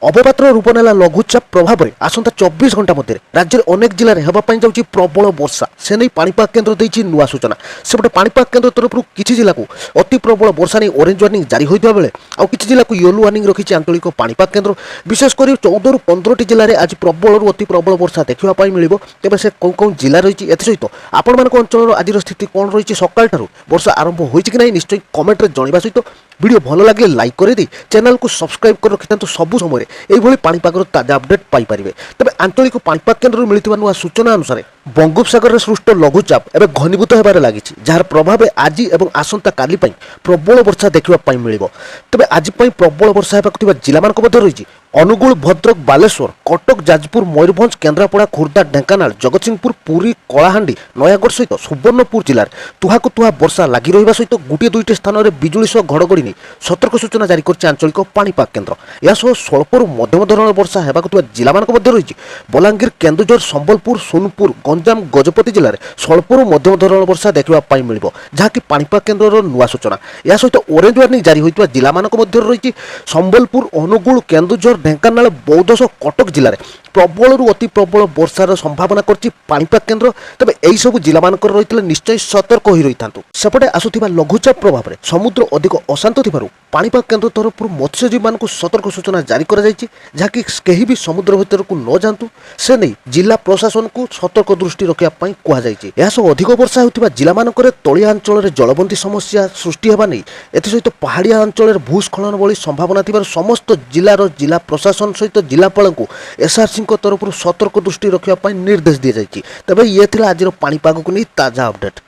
अवपातर रूप नेला लघुचाप प्रभाव में आसंता 24 घंटा मध्य राज्य अनेक जिले में होगापाई जाऊँगी प्रबल वर्षा से नहीं पाणीपाग केन्द्र देती नुआ सूचना सेपटे पाणीपाग केन्द्र तरफ किसी जिला को अति प्रबल वर्षा नहीं ऑरेंज वार्निंग जारी होता बेले आउ किसी जिला को येलो वार्निंग रखी आंचलिक पाणीपाग केन्द्र विशेषकर 14 ରୁ 15ଟି जिले में आज प्रबल अति प्रबल वर्षा देखा मिल तेज से कौन कौन जिला रही सहित आपण मान अंचल आज स्थिति कौन रही सकाल वर्षा आरंभ होती कि निश्चय कमेंट में जनवा सहित वीडियो भल लगे लाइक कर दी चैनल को सब्सक्राइब कर रखि सबु समय यही पाणीपागर ताजा अपडेट पाइपर तेज आंचलिक पाणीपाग केन्द्र मिलता नुआ सूचना अनुसार बंगोपसागर में सृष्ट लघुचाप एवं घनीभूत होबार लगी जार प्रभाव आज और आसंता काली प्रबल वर्षा देखा मिल तेज आज प्रबल वर्षा होगा जिला मध्य रही अनुगुल भद्रक बालेश्वर कटक जाजपुर मयूरभंज केन्द्रापड़ा खोर्धा ढेंकानाल जगतसिंहपुर पुरी कलाहांडी नयागढ़ सहित सुवर्णपुर जिलार तुहाकु तुहा वर्षा लगी रहा सहित गोटे दुईट स्थान में बिजुली सह घड़घड़ी नहीं सतर्क सूचना जारी कर आंचलिक पाणीपाग केन्द्र या स्वल्परू मध्यम धरण वर्षा होगा जिला मध्य रही बलांगीर केन्दुझर संबलपुर सोनपुर गंजाम गजपति जिले में स्वल्परू मध्यम धरण वर्षा देखा मिल जहाँकि पाणीपाग केन्द्र नुआ सूचना या सहित ऑरेंज वार्निंग जारी होता जिला मध्य रही संबलपुर अनुगुल केन्दुझर ढेंकानाल बौद्ध कटक जिले में प्रबल अति प्रबल वर्षार संभावना करछि पाणीपाग केन्द्र तेज यही सब जिला मानकर रही निश्चय सतर्क हो रही था सेपटे आसुथिबा लघुचाप प्रभाव में समुद्र अधिक अशांत थिबारु पाणीपाग केन्द्र तरफ मत्स्यजीवी मान सतर्क सूचना जारी कर जहाँकि कहीं भी समुद्र भीतर को न जातु से नहीं जिला प्रशासन को सतर्क दृष्टि रखा कहुई अधिक वर्षा होता जिला मानकर तलिया अंचल में जलबंदी समस्या सृष्टि होगा नहीं एसत पहाड़िया अंचल में भूस्खलन भली संभावना थिबारु समस्त जिलार जिला प्रशासन सहित जिलापाल को एसआरसी तरफ सतर्क दृष्टि रखा निर्देश दी जाएगी तेज ये आज पाणीपाग को नहीं ताजा अपडेट।